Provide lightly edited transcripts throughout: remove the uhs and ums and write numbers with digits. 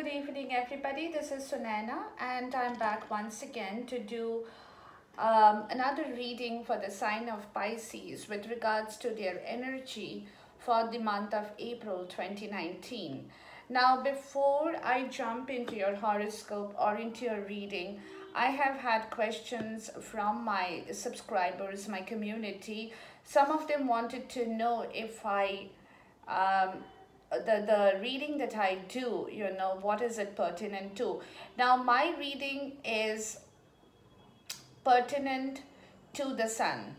good evening everybody. This is Sunaina and I'm back once again to do another reading for the sign of Pisces with regards to their energy for the month of April 2019. Now, before I jump into your horoscope or into your reading, I have had questions from my subscribers, my community. Some of them wanted to know if the reading that I do, what is it pertinent to? Now, my reading is pertinent to the sun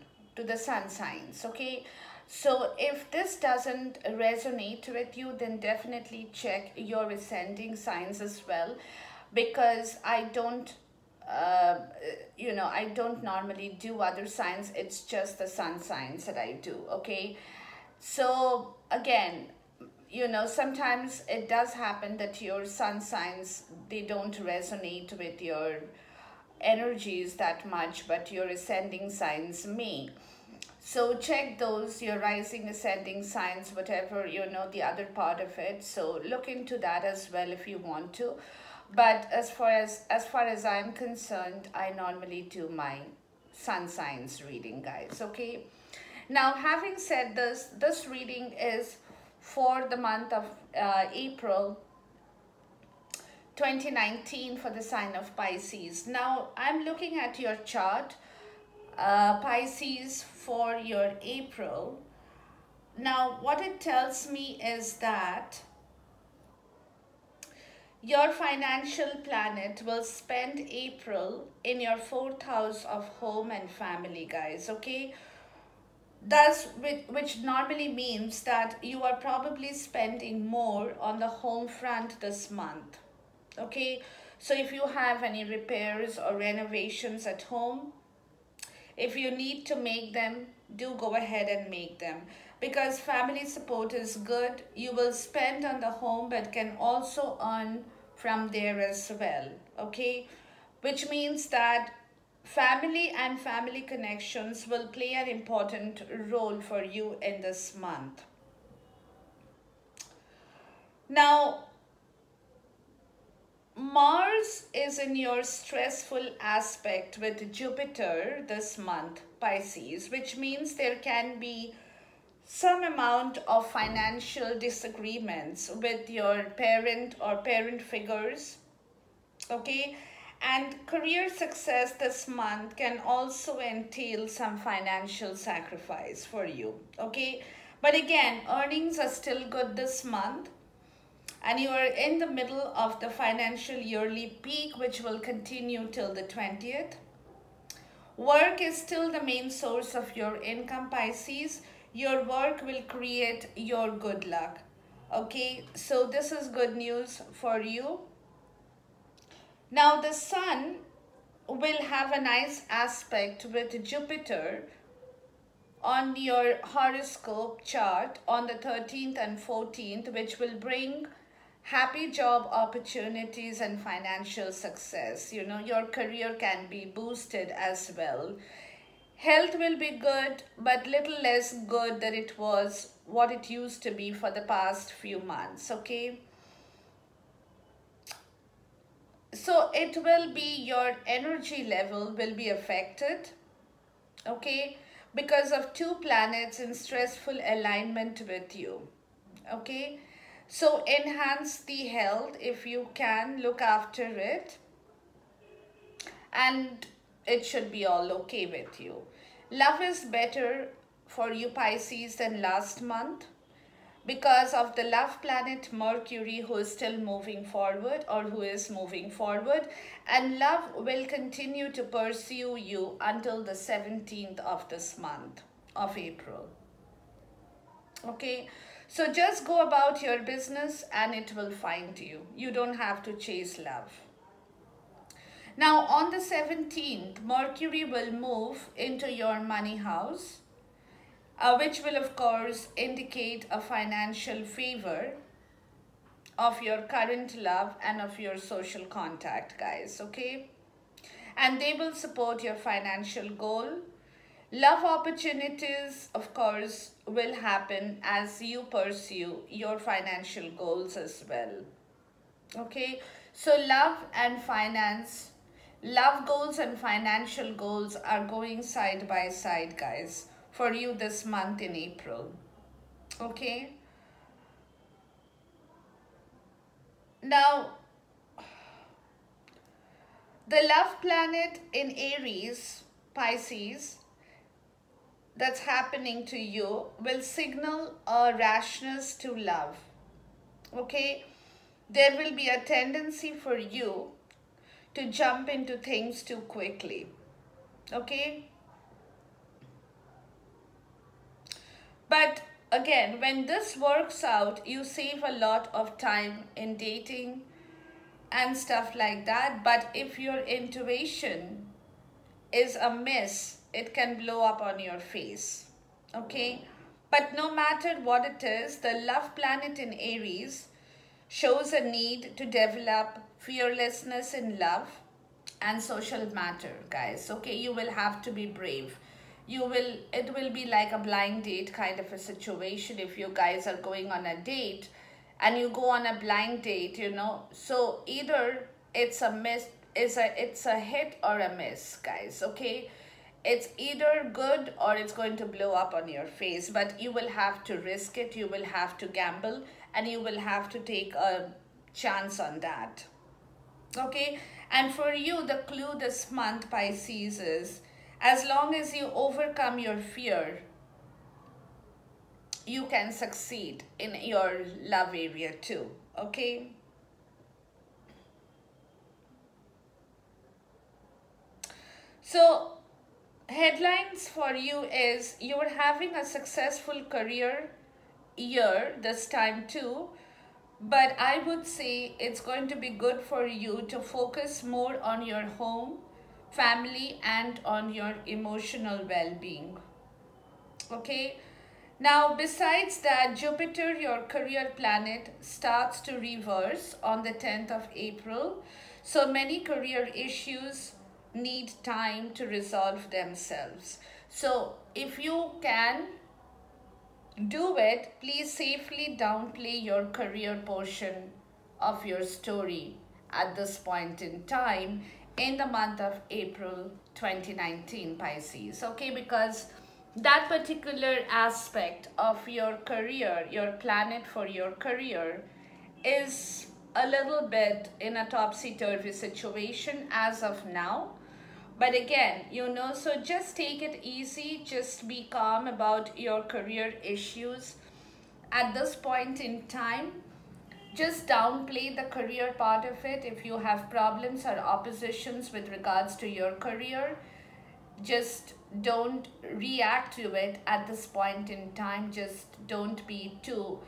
signs, okay? So if this doesn't resonate with you, then definitely check your ascending signs as well, because I don't I don't normally do other signs. It's just the sun signs that I do, okay? So again, sometimes it does happen that your sun signs, they don't resonate with your energies that much, but your ascending signs may. So check those, your rising, ascending signs, whatever, the other part of it. So look into that as well if you want to. But as far as I'm concerned, I normally do my sun signs reading, guys, okay? Now, having said this reading is for the month of April 2019 for the sign of Pisces. Now, I'm looking at your chart, Pisces, for your April. Now, what it tells me is that your financial planet will spend April in your 4th house of home and family, guys, okay? Thus, which normally means that you are probably spending more on the home front this month, okay? So if you have any repairs or renovations at home, if you need to make them, do go ahead and make them, because family support is good. You will spend on the home but can also earn from there as well, okay? Which means that family and family connections will play an important role for you in this month. Now, Mars is in your stressful aspect with Jupiter this month, Pisces, which means there can be some amount of financial disagreements with your parent or parent figures, okay? And career success this month can also entail some financial sacrifice for you, okay? But again, earnings are still good this month, and you are in the middle of the financial yearly peak, which will continue till the 20th. Work is still the main source of your income, Pisces. Your work will create your good luck, okay? So this is good news for you. Now, the sun will have a nice aspect with Jupiter on your horoscope chart on the 13th and 14th, which will bring happy job opportunities and financial success. Your career can be boosted as well. Health will be good, but little less good than it was what it used to be for the past few months, okay? So it will be, your energy level will be affected, okay, because of 2 planets in stressful alignment with you, okay? So enhance the health if you can, look after it, and it should be all okay with you. Love is better for you, Pisces, than last month, because of the love planet Mercury, who is still moving forward, or who is moving forward, and love will continue to pursue you until the 17th of this month of April, okay? So just go about your business and it will find you. You don't have to chase love. Now, on the 17th, Mercury will move into your money house, which will of course indicate a financial favor of your current love and of your social contact, guys, okay? And they will support your financial goal. Love opportunities, of course, will happen as you pursue your financial goals as well, Okay, so love goals and financial goals are going side by side, guys, for you this month in April. Okay, now the love planet in Aries, Pisces, that's happening to you will signal a rashness to love. Okay, there will be a tendency for you to jump into things too quickly. Okay, but again, when this works out, you save a lot of time in dating and stuff like that. But if your intuition is a miss, it can blow up on your face. Okay, but no matter what it is, the love planet in Aries shows a need to develop fearlessness in love and social matter, guys. Okay, you will have to be brave. It will be like a blind date kind of a situation if you guys are going on a date and you go on a blind date, so either it's a miss, it's a hit or a miss, guys. Okay, it's either good or it's going to blow up on your face, but you will have to risk it, you will have to gamble, and you will have to take a chance on that. Okay, and for you, the clue this month, Pisces, is as long as you overcome your fear, you can succeed in your love area too. Okay, so headlines for you is you're having a successful career year this time too, but I would say it's going to be good for you to focus more on your home, family, and on your emotional well-being. Okay, now besides that, Jupiter, your career planet, starts to reverse on the 10th of April, so many career issues need time to resolve themselves. So if you can do it, please safely downplay your career portion of your story at this point in time in the month of April 2019, Pisces. Okay, because that particular aspect of your career, your planet for your career, is a little bit in a topsy-turvy situation as of now. But again, so just take it easy, just be calm about your career issues at this point in time. Just downplay the career part of it. If you have problems or oppositions with regards to your career, just don't react to it at this point in time. Just don't be too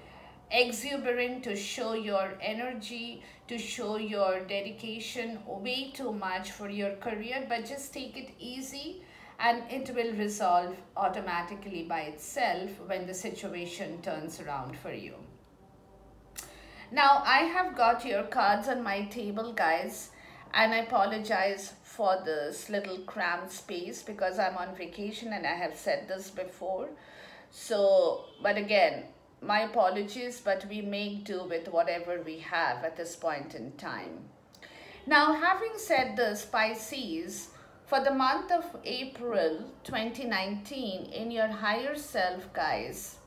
exuberant to show your energy, to show your dedication way too much for your career, but just take it easy and it will resolve automatically by itself when the situation turns around for you. Now I have got your cards on my table, guys, and I apologize for this little cramped space because I'm on vacation and I have said this before. So, but again, my apologies, but we make do with whatever we have at this point in time. Now, having said this, Pisces, for the month of April 2019, in your higher self, guys,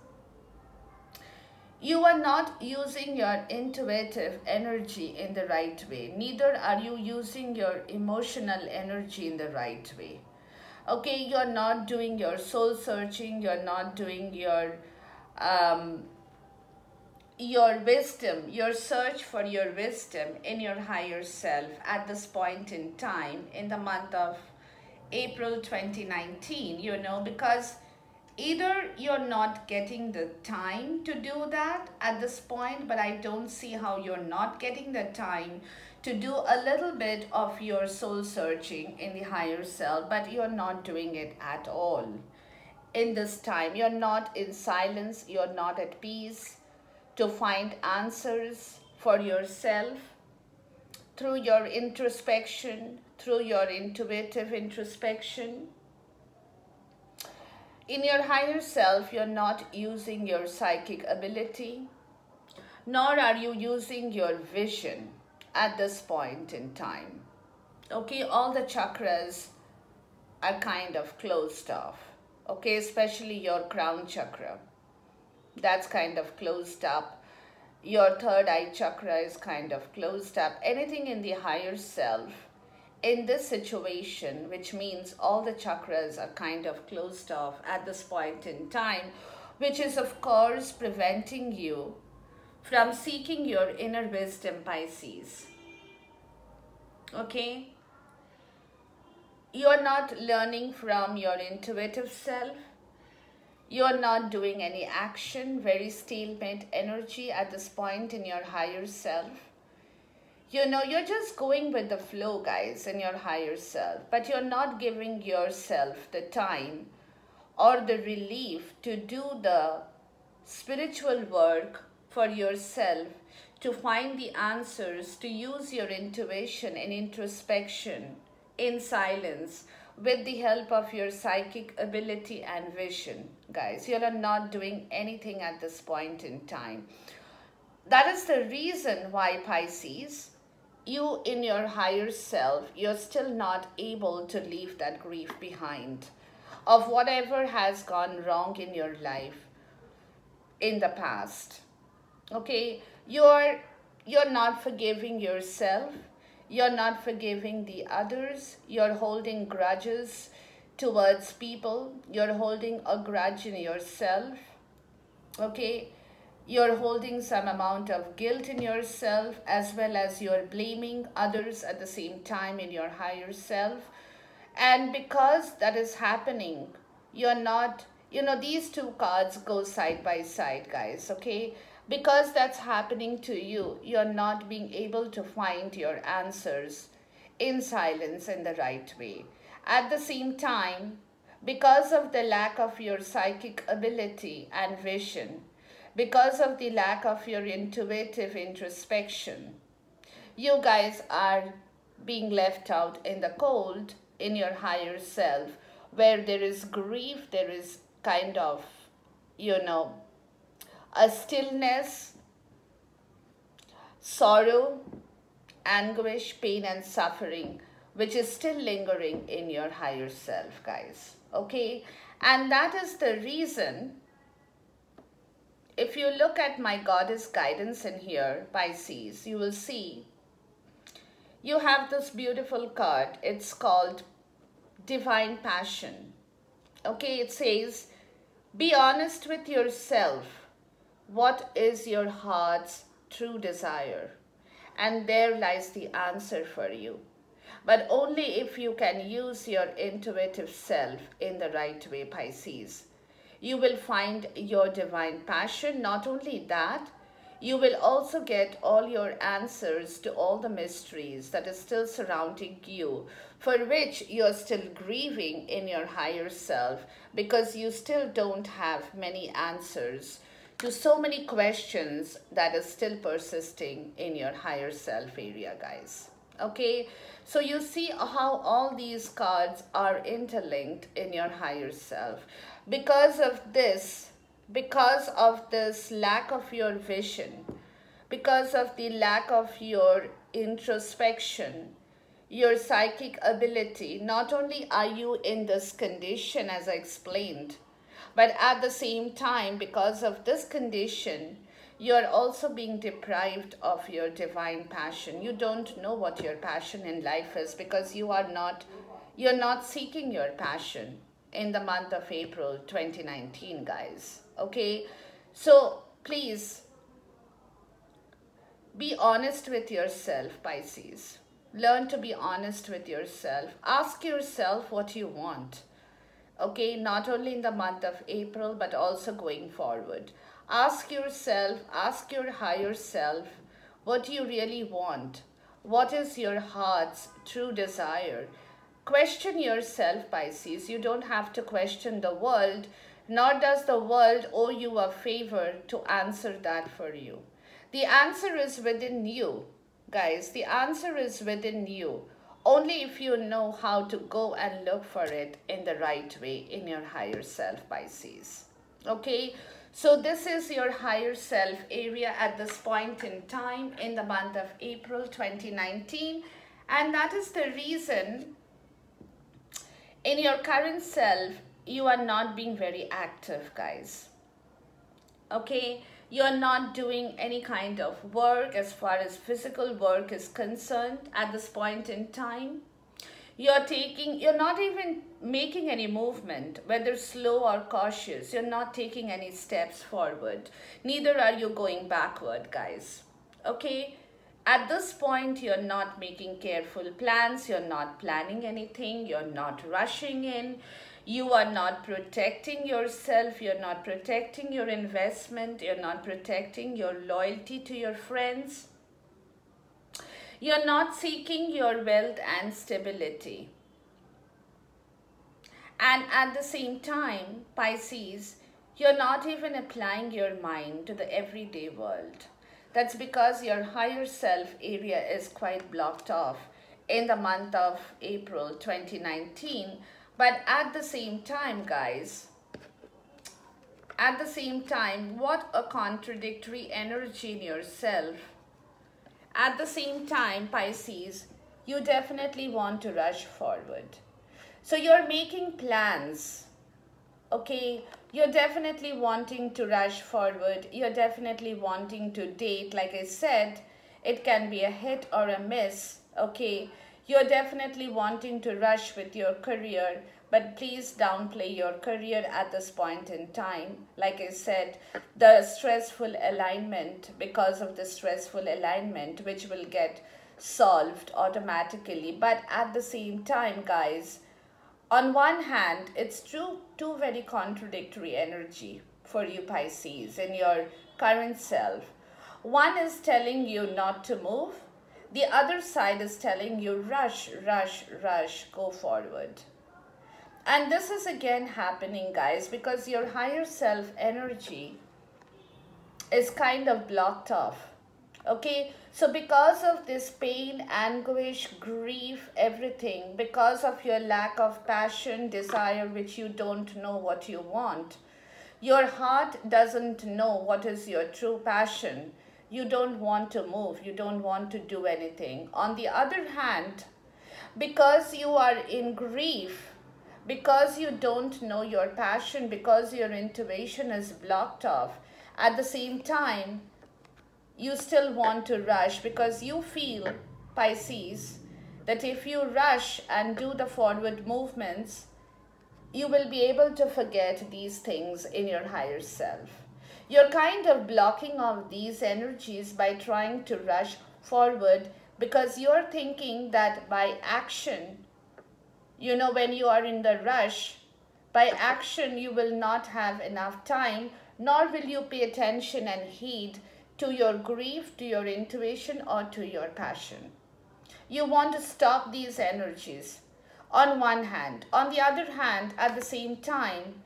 you are not using your intuitive energy in the right way. Neither are you using your emotional energy in the right way. Okay, you're not doing your soul searching, you're not doing your wisdom, your search for your wisdom in your higher self at this point in time in the month of April 2019, because either you're not getting the time to do that at this point, but I don't see how you're not getting the time to do a little bit of your soul searching in the higher self, but you're not doing it at all in this time. You're not in silence, you're not at peace to find answers for yourself through your introspection, through your intuitive introspection. In your higher self, you're not using your psychic ability, nor are you using your vision. at this point in time. Okay, all the chakras are kind of closed off. Okay, especially your crown chakra. That's kind of closed up. Your third eye chakra is kind of closed up. Anything in the higher self in this situation, which means all the chakras are kind of closed off at this point in time, which is of course preventing you from seeking your inner wisdom, Pisces. Okay? You're not learning from your intuitive self. You're not doing any action, very stalemate energy at this point in your higher self. You know, you're just going with the flow, guys, in your higher self. But you're not giving yourself the time or the relief to do the spiritual work for yourself, to find the answers, to use your intuition and introspection in silence with the help of your psychic ability and vision. Guys, you are not doing anything at this point in time. That is the reason why, Pisces, you in your higher self, you're still not able to leave that grief behind of whatever has gone wrong in your life in the past. Okay, you're not forgiving yourself. You're not forgiving the others. You're holding grudges towards people. You're holding a grudge in yourself. Okay, you're holding some amount of guilt in yourself, as well as you're blaming others at the same time in your higher self. And because that is happening, you're not, you know, these two cards go side by side, guys, okay? Because that's happening to you, you're not being able to find your answers in silence in the right way. At the same time, because of the lack of your psychic ability and vision, because of the lack of your intuitive introspection, you guys are being left out in the cold in your higher self, where there is grief, there is kind of, you know, a stillness, sorrow, anguish, pain and suffering, which is still lingering in your higher self, guys. Okay? And that is the reason, if you look at my goddess guidance in here, Pisces, you will see you have this beautiful card. It's called Divine Passion. Okay? It says, be honest with yourself. What is your heart's true desire? And there lies the answer for you. But only if you can use your intuitive self in the right way, Pisces. You will find your divine passion. Not only that, you will also get all your answers to all the mysteries that is still surrounding you, for which you're still grieving in your higher self, because you still don't have many answers to so many questions that is still persisting in your higher self area, guys. Okay, so you see how all these cards are interlinked in your higher self. Because of this lack of your vision, because of the lack of your introspection, your psychic ability, not only are you in this condition as I explained, but at the same time, because of this condition, you're also being deprived of your divine passion. You don't know what your passion in life is, because you're not seeking your passion in the month of April 2019, guys. Okay? So please be honest with yourself, Pisces. Learn to be honest with yourself. Ask yourself what you want. Okay, not only in the month of April, but also going forward. Ask yourself, ask your higher self, what you really want. What is your heart's true desire? Question yourself, Pisces. You don't have to question the world, nor does the world owe you a favor to answer that for you. The answer is within you, guys. The answer is within you. Only if you know how to go and look for it in the right way in your higher self, Pisces. Okay? So this is your higher self area at this point in time in the month of April 2019. And that is the reason in your current self, you are not being very active, guys. Okay, you're not doing any kind of work as far as physical work is concerned at this point in time. You're not even making any movement, whether slow or cautious. You're not taking any steps forward. Neither are you going backward, guys. Okay? At this point, you're not making careful plans. You're not planning anything. You're not rushing in. You are not protecting yourself. You're not protecting your investment. You're not protecting your loyalty to your friends. You're not seeking your wealth and stability. And at the same time, Pisces, you're not even applying your mind to the everyday world. That's because your higher self area is quite blocked off in the month of April 2019. But at the same time, guys, at the same time, what a contradictory energy in yourself. At the same time, Pisces, you definitely want to rush forward. So you're making plans, okay? You're definitely wanting to rush forward. You're definitely wanting to date. Like I said, it can be a hit or a miss, okay? You're definitely wanting to rush with your career, but please downplay your career at this point in time. Like I said, the stressful alignment, because of the stressful alignment, which will get solved automatically. But at the same time, guys, on one hand, it's two very contradictory energy for you, Pisces, in your current self. One is telling you not to move. The other side is telling you rush, rush, rush, go forward. And this is again happening, guys, because your higher self energy is kind of blocked off. Okay, so because of this pain, anguish, grief, everything, because of your lack of passion, desire, which you don't know what you want, your heart doesn't know what is your true passion. You don't want to move. You don't want to do anything. On the other hand, because you are in grief, because you don't know your passion, because your intuition is blocked off, at the same time, you still want to rush because you feel, Pisces, that if you rush and do the forward movements, you will be able to forget these things in your higher self. You're kind of blocking off these energies by trying to rush forward because you're thinking that by action, you know, when you are in the rush, by action you will not have enough time, nor will you pay attention and heed to your grief, to your intuition, or to your passion. You want to stop these energies on one hand. On the other hand, at the same time,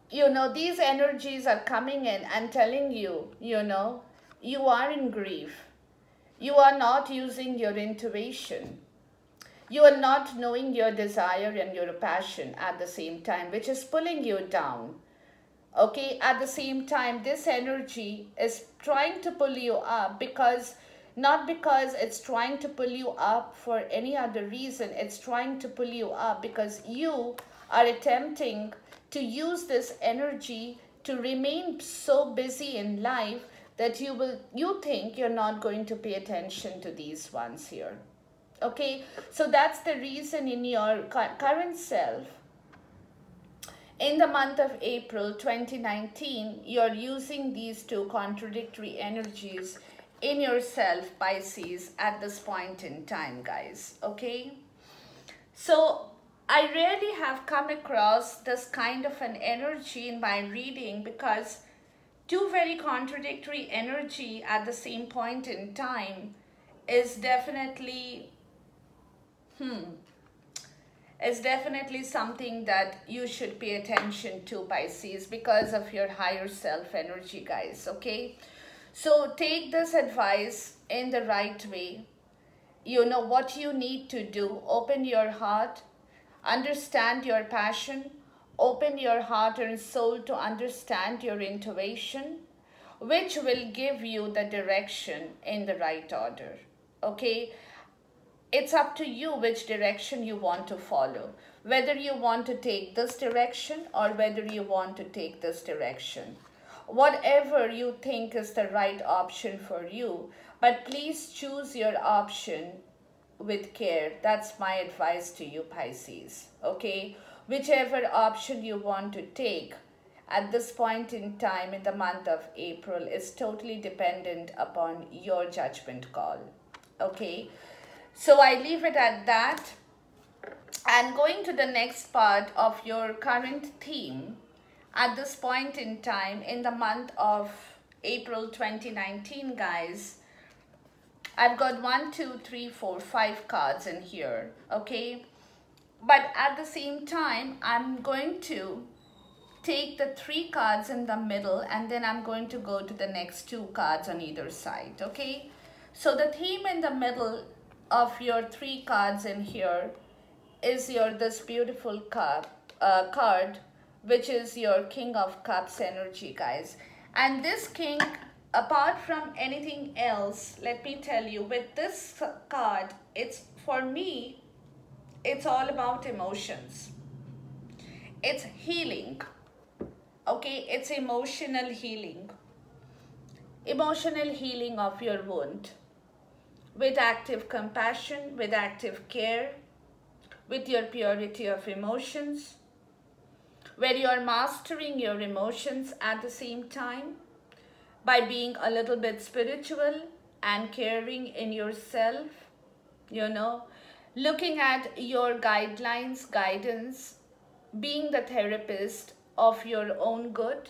you know, these energies are coming in and telling you, you know, you are in grief. You are not using your intuition. You are not knowing your desire and your passion at the same time, which is pulling you down. Okay, at the same time, this energy is trying to pull you up because, not because it's trying to pull you up for any other reason, it's trying to pull you up because you are attempting to use this energy to remain so busy in life that you think you're not going to pay attention to these ones here. Okay, so that's the reason in your current self, in the month of April 2019, you're using these two contradictory energies in yourself, Pisces, at this point in time, guys. Okay, so I rarely have come across this kind of an energy in my reading because two very contradictory energy at the same point in time is definitely something that you should pay attention to, Pisces, because of your higher self energy, guys. Okay, so take this advice in the right way. You know what you need to do. Open your heart, understand your passion, open your heart and soul to understand your intuition, which will give you the direction in the right order. Okay? It's up to you which direction you want to follow. Whether you want to take this direction or whether you want to take this direction. Whatever you think is the right option for you, but please choose your option with care. That's my advice to you, Pisces. Okay? Whichever option you want to take at this point in time in the month of April is totally dependent upon your judgment call. Okay? So I leave it at that. And going to the next part of your current theme at this point in time in the month of April 2019, guys, I've got 1, 2, 3, 4, 5 cards in here, okay? But at the same time, I'm going to take the 3 cards in the middle and then I'm going to go to the next 2 cards on either side, okay? So the theme in the middle of your 3 cards in here is this beautiful card, which is your King of Cups energy, guys. And this king, apart from anything else, let me tell you, with this card, it's, for me, it's all about emotions. It's healing. Okay, it's emotional healing. Emotional healing of your wound. With active compassion, with active care, with your purity of emotions, where you are mastering your emotions at the same time by being a little bit spiritual and caring in yourself, you know, looking at your guidelines, guidance, being the therapist of your own good,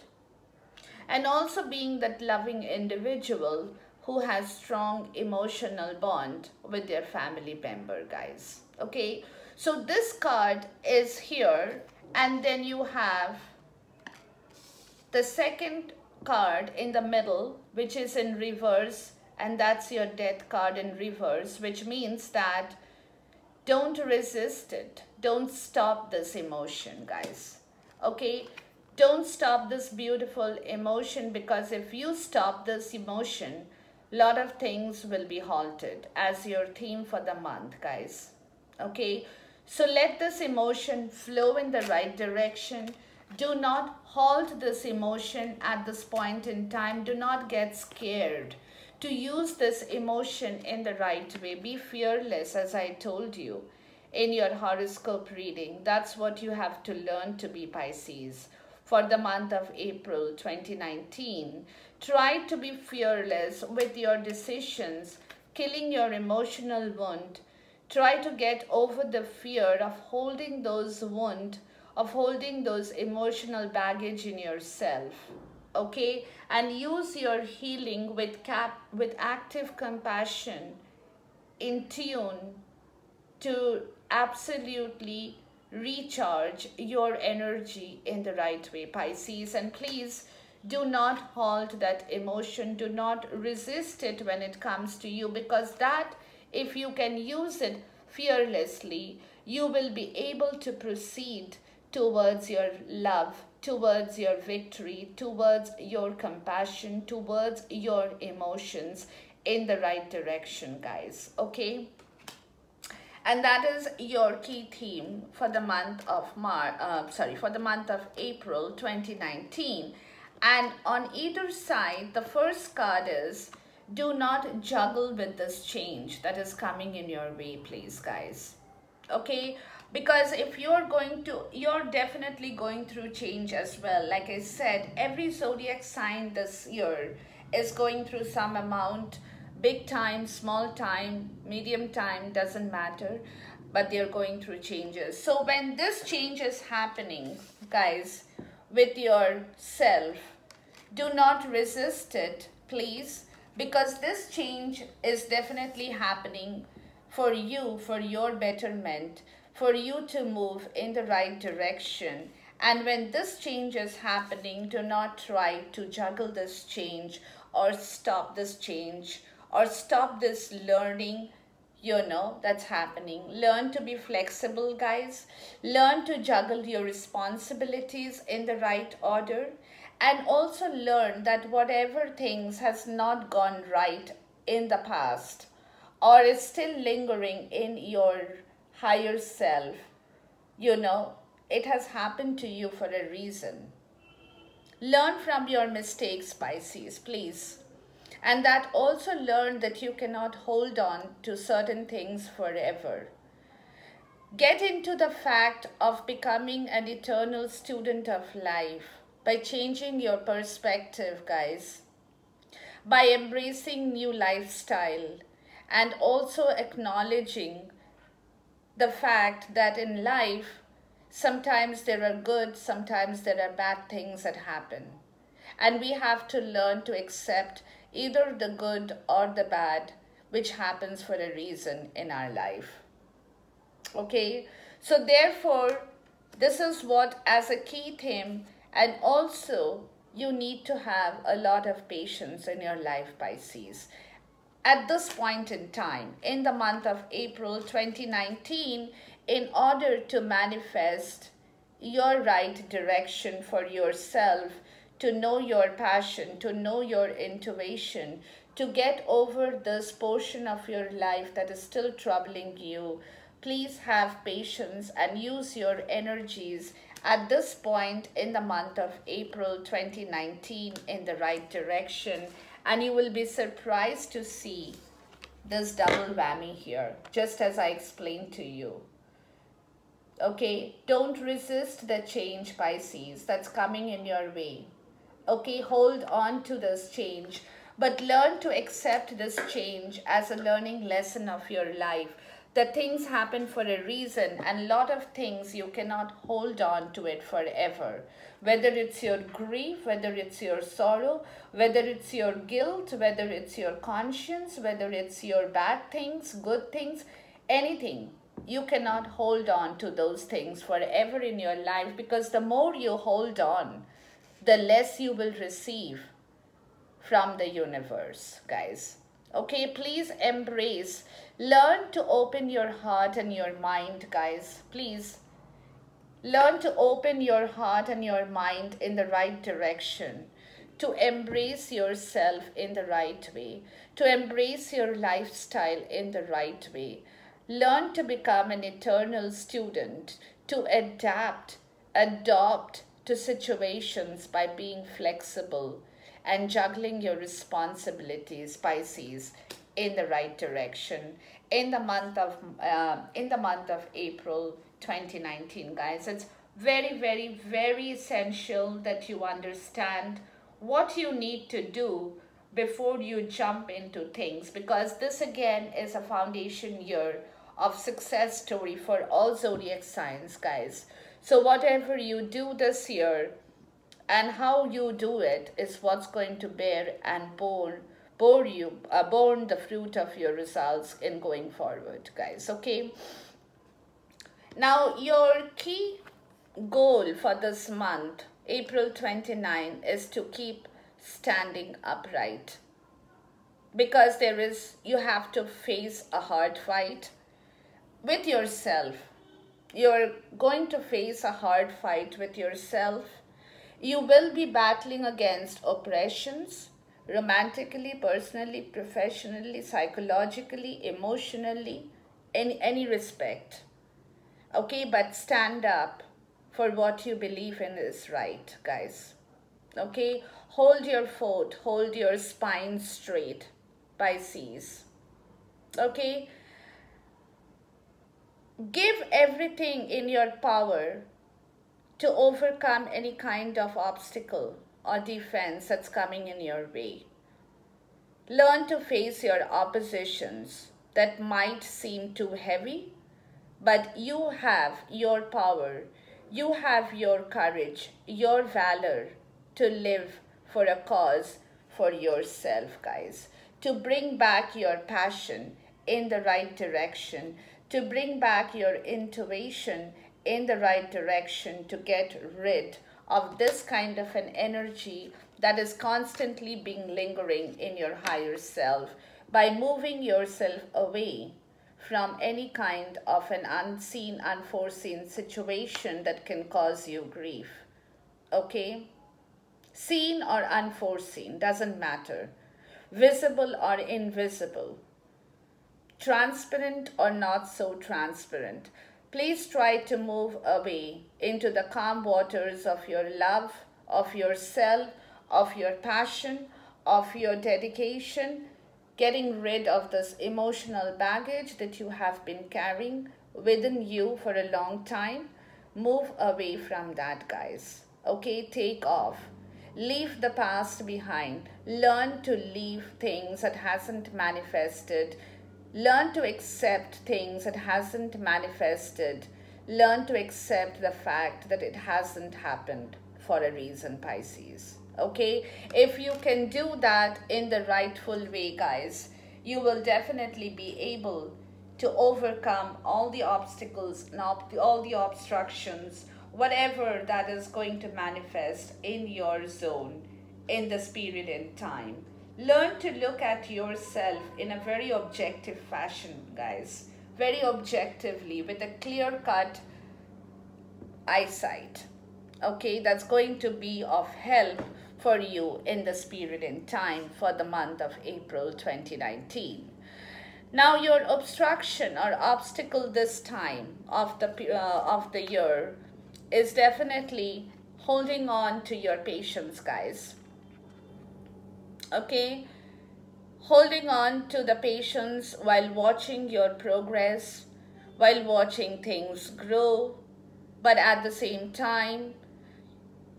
and also being that loving individual who has strong emotional bond with their family member, guys. Okay, so this card is here, and then you have the second card in the middle, which is in reverse, and that's your death card in reverse, which means that don't resist it. Don't stop this emotion, guys. Okay, don't stop this beautiful emotion, because if you stop this emotion, a lot of things will be halted as your theme for the month, guys. Okay, so let this emotion flow in the right direction. Do not halt this emotion at this point in time. Do not get scared to use this emotion in the right way. Be fearless, as I told you in your horoscope reading. That's what you have to learn to be, Pisces. For the month of April 2019, try to be fearless with your decisions, killing your emotional wound. Try to get over the fear of holding those wounds, of holding those emotional baggage in yourself, okay? And use your healing with active compassion, in tune, to absolutely recharge your energy in the right way, Pisces. And please do not halt that emotion. Do not resist it when it comes to you, because that, if you can use it fearlessly, you will be able to proceed towards your love, towards your victory, towards your compassion, towards your emotions in the right direction, guys. Okay? And that is your key theme for the month of for the month of April 2019. And on either side, the first card is, do not juggle with this change that is coming in your way, please, guys. Okay? Because if you're definitely going through change as well. Like I said, every zodiac sign this year is going through some amount, big time, small time, medium time, doesn't matter, but they're going through changes. So when this change is happening, guys, with yourself, do not resist it, please, because this change is definitely happening for you, for your betterment, for you to move in the right direction. And when this change is happening, do not try to juggle this change or stop this change or stop this learning. that's happening. Learn to be flexible, guys. Learn to juggle your responsibilities in the right order, and also learn that whatever things has not gone right in the past or is still lingering in your higher self, it has happened to you for a reason. Learn from your mistakes, Pisces, please. And that also learn that you cannot hold on to certain things forever. Get into the fact of becoming an eternal student of life by changing your perspective, guys, by embracing new lifestyle, and also acknowledging the fact that in life, sometimes there are good, sometimes there are bad things that happen. And we have to learn to accept either the good or the bad, which happens for a reason in our life. Okay, so therefore, this is what as a key theme, and also you need to have a lot of patience in your life, Pisces. At this point in time, in the month of April 2019, in order to manifest your right direction for yourself, to know your passion, to know your intuition, to get over this portion of your life that is still troubling you, please have patience and use your energies at this point in the month of April 2019 in the right direction. And you will be surprised to see this double whammy here, just as I explained to you. Okay, don't resist the change, Pisces, that's coming in your way. Okay, hold on to this change, but learn to accept this change as a learning lesson of your life. That things happen for a reason, and a lot of things you cannot hold on to it forever. Whether it's your grief, whether it's your sorrow, whether it's your guilt, whether it's your conscience, whether it's your bad things, good things, anything. You cannot hold on to those things forever in your life, because the more you hold on, the less you will receive from the universe, guys. Okay, please embrace. Learn to open your heart and your mind, guys. Please learn to open your heart and your mind in the right direction, to embrace yourself in the right way, to embrace your lifestyle in the right way. Learn to become an eternal student, to adopt to situations by being flexible and juggling your responsibilities, Pisces, in the right direction in the month of April 2019, guys. It's very, very, very essential that you understand what you need to do before you jump into things, because this again is a foundation year of success story for all zodiac signs, guys. So whatever you do this year and how you do it is what's going to bear and born the fruit of your results in going forward, guys. Okay, now your key goal for this month, April 29, is to keep standing upright, because you have to face a hard fight with yourself. You're going to face a hard fight with yourself. You will be battling against oppressions, romantically, personally, professionally, psychologically, emotionally, in any respect. Okay, but stand up for what you believe in is right, guys. Okay, hold your fort, hold your spine straight, Pisces. Okay, give everything in your power to overcome any kind of obstacle or defense that's coming in your way. Learn to face your oppositions that might seem too heavy, but you have your power, you have your courage, your valor to live for a cause for yourself, guys. To bring back your passion in the right direction, to bring back your intuition in the right direction, to get rid of this kind of an energy that is constantly being lingering in your higher self by moving yourself away from any kind of an unseen, unforeseen situation that can cause you grief. Okay? Seen or unforeseen, doesn't matter. Visible or invisible. Transparent or not so transparent. Please try to move away into the calm waters of your love, of yourself, of your passion, of your dedication, getting rid of this emotional baggage that you have been carrying within you for a long time. Move away from that, guys. Okay, take off. Leave the past behind. Learn to leave things that hasn't manifested. Learn to accept things that hasn't manifested. Learn to accept the fact that it hasn't happened for a reason, Pisces. Okay? If you can do that in the rightful way, guys, you will definitely be able to overcome all the obstacles and all the obstructions, whatever that is going to manifest in your zone in this period in time. Learn to look at yourself in a very objective fashion, guys. Very objectively, with a clear-cut eyesight. Okay, that's going to be of help for you in this period in time for the month of April 2019. Now, your obstruction or obstacle this time of the year is definitely holding on to your patience, guys. Okay, holding on to the patience while watching your progress, while watching things grow, but at the same time,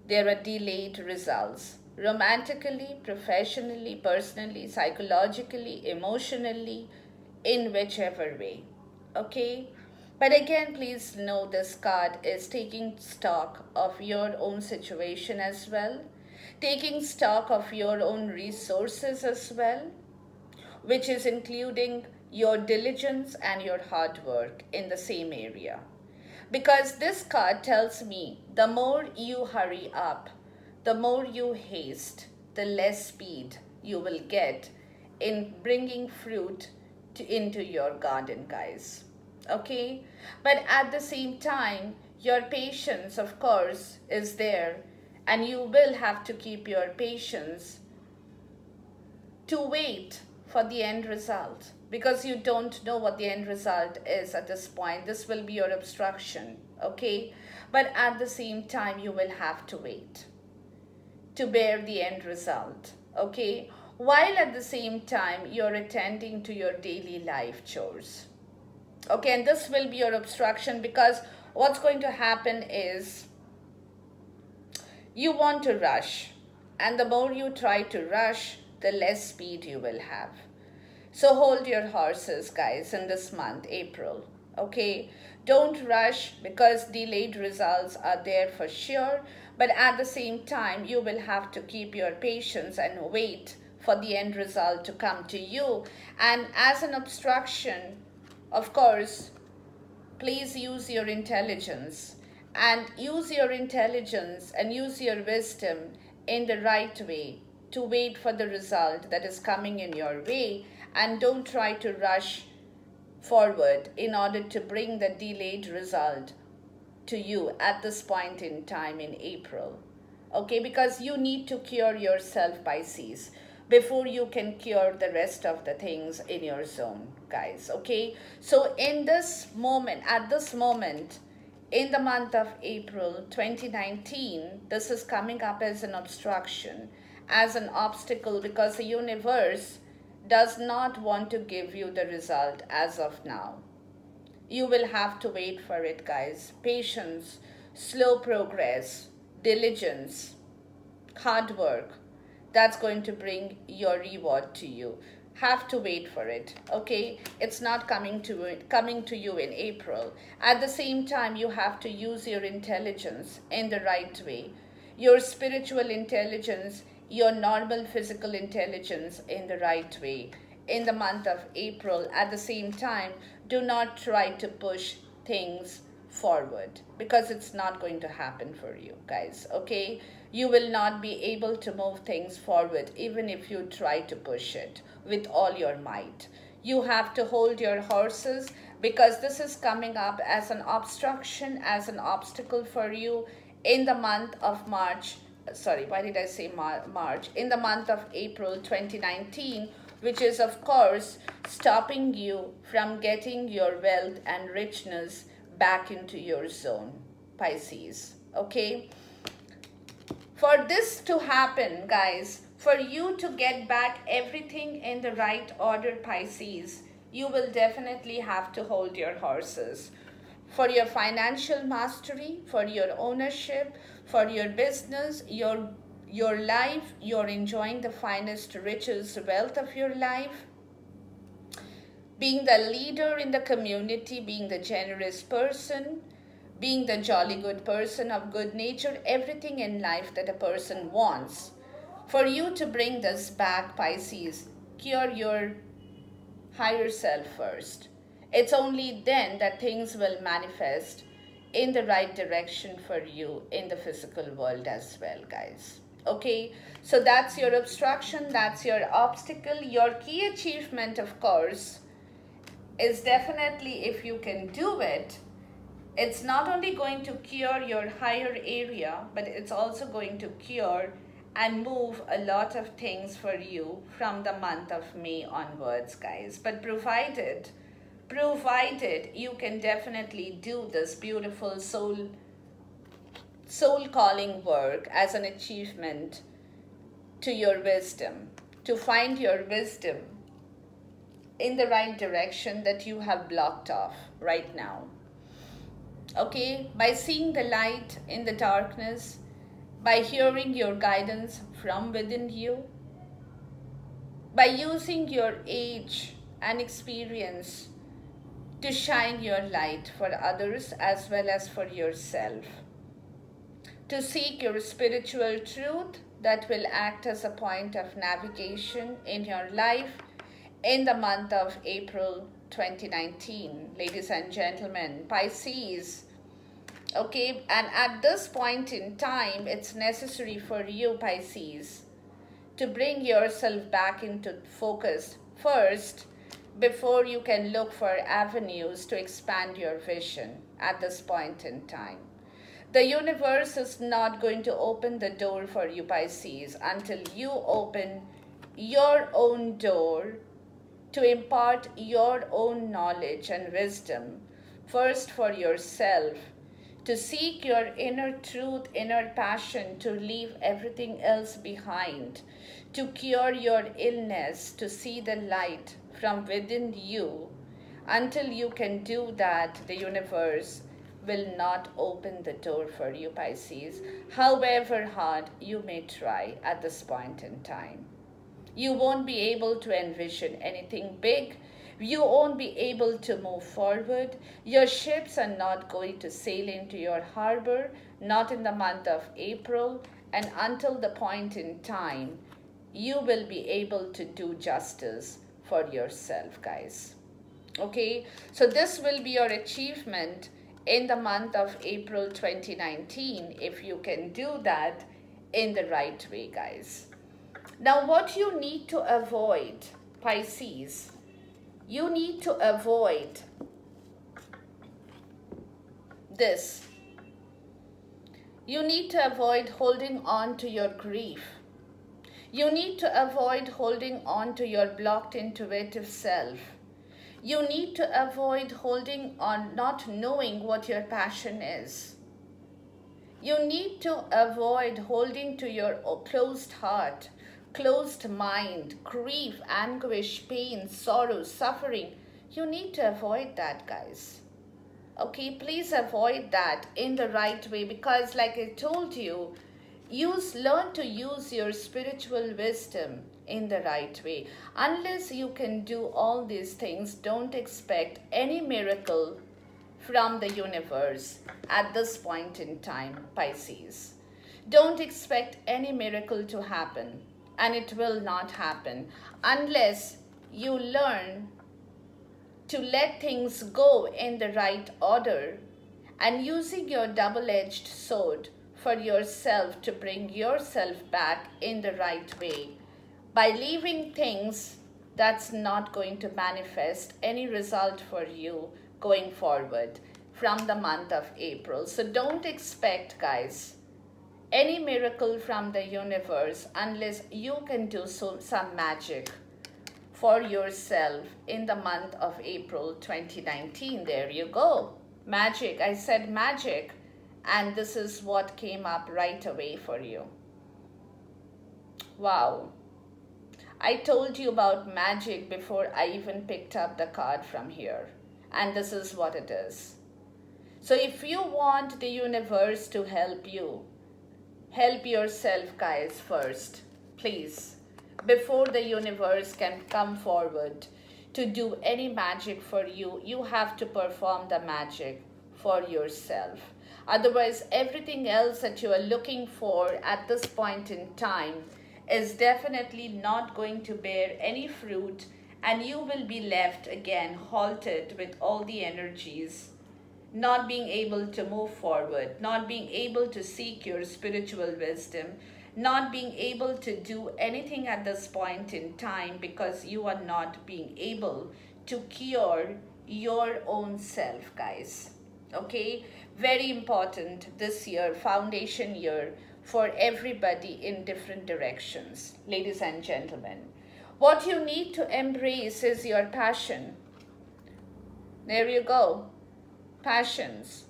there are delayed results. Romantically, professionally, personally, psychologically, emotionally, in whichever way. Okay? But again, please know this card is taking stock of your own situation as well, taking stock of your own resources as well, which is including your diligence and your hard work in the same area. Because this card tells me the more you hurry up, the more you haste, the less speed you will get in bringing fruit into your garden, guys. Okay? But at the same time, your patience, of course, is there, and you will have to keep your patience to wait for the end result, because you don't know what the end result is at this point. This will be your obstruction, okay? But at the same time, you will have to wait to bear the end result, okay? While at the same time, you're attending to your daily life chores, okay? And this will be your obstruction, because what's going to happen is you want to rush, and the more you try to rush, the less speed you will have. So hold your horses, guys, in this month, April, okay? Don't rush, because delayed results are there for sure, but at the same time, you will have to keep your patience and wait for the end result to come to you. And as an obstruction, of course, please use your intelligence, and use your intelligence and use your wisdom in the right way to wait for the result that is coming in your way, and don't try to rush forward in order to bring the delayed result to you at this point in time in April. Okay, because you need to cure yourself, Pisces, before you can cure the rest of the things in your zone, guys. Okay, so in this moment, at this moment, in the month of April 2019, this is coming up as an obstruction, as an obstacle, because the universe does not want to give you the result as of now. You will have to wait for it, guys. Patience, slow progress, diligence, hard work, that's going to bring your reward to you. Have to wait for it, okay? It's not coming to you in April. At the same time, you have to use your intelligence in the right way. Your spiritual intelligence, your normal physical intelligence in the right way. In the month of April, at the same time, do not try to push things forward, because it's not going to happen for you, guys, okay? You will not be able to move things forward even if you try to push it with all your might. You have to hold your horses, because this is coming up as an obstruction, as an obstacle for you in the month of March. Sorry, why did I say March? In the month of April 2019, which is of course stopping you from getting your wealth and richness back into your zone, Pisces. Okay? For this to happen, guys, for you to get back everything in the right order, Pisces, you will definitely have to hold your horses. For your financial mastery, for your ownership, for your business, your life, you're enjoying the finest riches, wealth of your life. Being the leader in the community, being the generous person, being the jolly good person of good nature, everything in life that a person wants. For you to bring this back, Pisces, cure your higher self first. It's only then that things will manifest in the right direction for you in the physical world as well, guys. Okay, so that's your obstruction, that's your obstacle. Your key achievement, of course, is definitely, if you can do it, it's not only going to cure your higher area, but it's also going to cure and move a lot of things for you from the month of May onwards, guys. But provided you can definitely do this beautiful soul calling work as an achievement to your wisdom, to find your wisdom in the right direction that you have blocked off right now. Okay, by seeing the light in the darkness, by hearing your guidance from within you, by using your age and experience to shine your light for others as well as for yourself, to seek your spiritual truth that will act as a point of navigation in your life in the month of April 2019, ladies and gentlemen, Pisces. Okay, and at this point in time, it's necessary for you, Pisces, to bring yourself back into focus first before you can look for avenues to expand your vision at this point in time. The universe is not going to open the door for you, Pisces, until you open your own door to impart your own knowledge and wisdom, first for yourself, to seek your inner truth, inner passion, to leave everything else behind, to cure your illness, to see the light from within you. Until you can do that, the universe will not open the door for you, Pisces, however hard you may try at this point in time. You won't be able to envision anything big. You won't be able to move forward. Your ships are not going to sail into your harbor, not in the month of April, and until the point in time, you will be able to do justice for yourself, guys. Okay, so this will be your achievement in the month of April 2019, if you can do that in the right way, guys. Now, what you need to avoid, Pisces, you need to avoid this. You need to avoid holding on to your grief. You need to avoid holding on to your blocked intuitive self. You need to avoid holding on, not knowing what your passion is. You need to avoid holding to your closed heart, closed mind, grief, anguish, pain, sorrow, suffering. You need to avoid that, guys. Okay, please avoid that in the right way, because like I told you, learn to use your spiritual wisdom in the right way. Unless you can do all these things, don't expect any miracle from the universe at this point in time, Pisces. Don't expect any miracle to happen, and it will not happen unless you learn to let things go in the right order and using your double-edged sword for yourself to bring yourself back in the right way by leaving things that's not going to manifest any result for you going forward from the month of April. So don't expect, guys, any miracle from the universe unless you can do some magic for yourself in the month of April 2019. There you go. Magic. I said magic, and this is what came up right away for you. Wow. I told you about magic before I even picked up the card from here. And this is what it is. So if you want the universe to help you, help yourself, guys, first, please. Before the universe can come forward to do any magic for you, you have to perform the magic for yourself. Otherwise, everything else that you are looking for at this point in time is definitely not going to bear any fruit, and you will be left again halted with all the energies, not being able to move forward, not being able to seek your spiritual wisdom, not being able to do anything at this point in time because you are not being able to cure your own self, guys. Okay, very important this year, foundation year for everybody in different directions, ladies and gentlemen. What you need to embrace is your passion. There you go. Passions.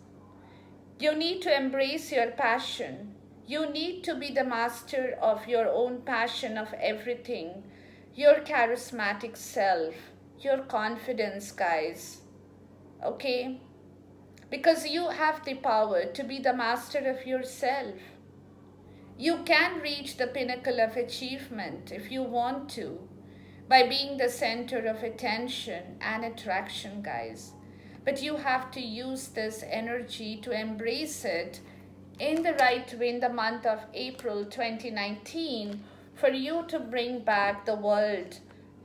You need to embrace your passion. You need to be the master of your own passion of everything. Your charismatic self, your confidence, guys. Okay? Because you have the power to be the master of yourself. You can reach the pinnacle of achievement if you want to, by being the center of attention and attraction, guys. But you have to use this energy to embrace it in the right way in the month of April 2019 for you to bring back the world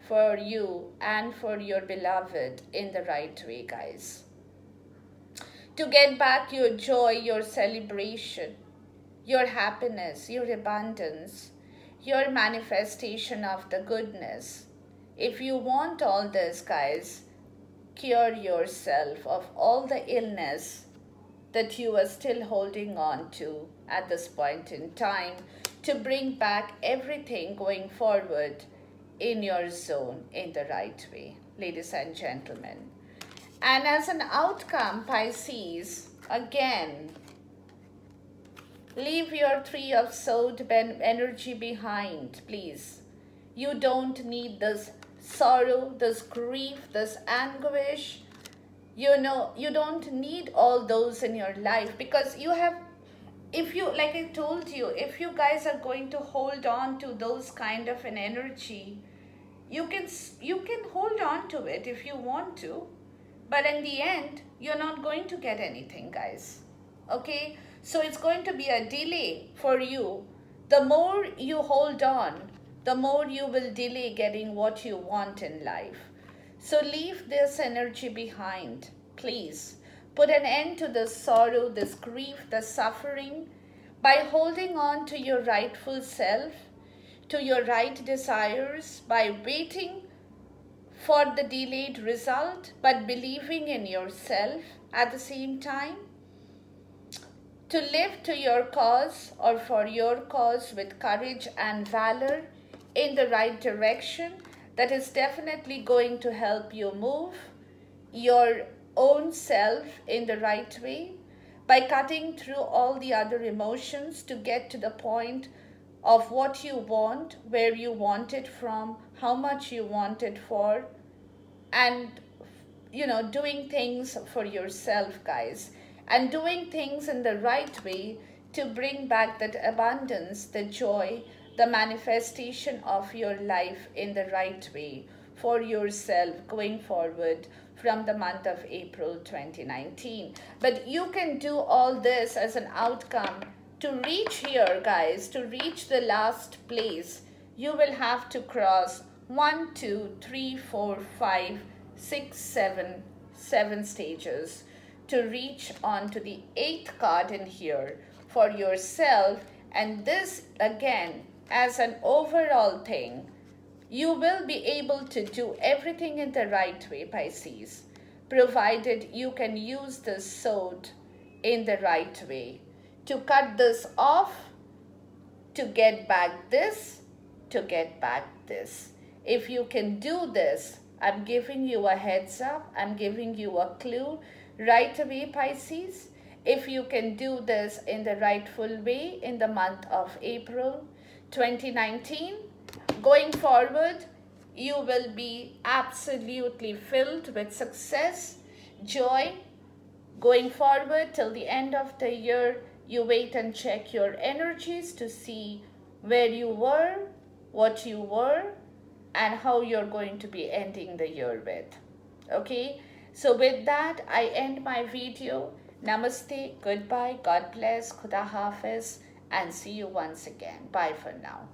for you and for your beloved in the right way, guys. To get back your joy, your celebration, your happiness, your abundance, your manifestation of the goodness. If you want all this, guys, cure yourself of all the illness that you are still holding on to at this point in time, to bring back everything going forward in your zone in the right way, ladies and gentlemen. And as an outcome, Pisces, again, leave your Three of Swords energy behind, please. You don't need this sorrow, this grief, this anguish. You know, you don't need all those in your life, because you have, if you, like I told you, if you guys are going to hold on to those kind of an energy, you can hold on to it if you want to, but in the end, you're not going to get anything, guys. Okay? So it's going to be a delay for you. The more you hold on, the more you will delay getting what you want in life. So leave this energy behind, please. Put an end to the sorrow, this grief, the suffering, by holding on to your rightful self, to your right desires, by waiting for the delayed result, but believing in yourself at the same time. To live to your cause or for your cause with courage and valor in the right direction, that is definitely going to help you move your own self in the right way by cutting through all the other emotions to get to the point of what you want, where you want it from, how much you want it for, and, you know, doing things for yourself, guys, and doing things in the right way to bring back that abundance, the joy, the manifestation of your life in the right way for yourself going forward from the month of April 2019. But you can do all this as an outcome. To reach here, guys, to reach the last place, you will have to cross 1, 2, 3, 4, 5, 6, 7 stages to reach on to the 8th card in here for yourself. And this, again, as an overall thing, You will be able to do everything in the right way, Pisces, provided you can use this sword in the right way. To cut this off, to get back this, to get back this. If you can do this, I'm giving you a heads up, I'm giving you a clue right away, Pisces. If you can do this in the rightful way in the month of April 2019, going forward, you will be absolutely filled with success, joy. Going forward till the end of the year, you wait and check your energies to see where you were, what you were, and how you're going to be ending the year with. Okay, so with that, I end my video. Namaste, goodbye, God bless, Khuda Hafiz, and see you once again. Bye for now.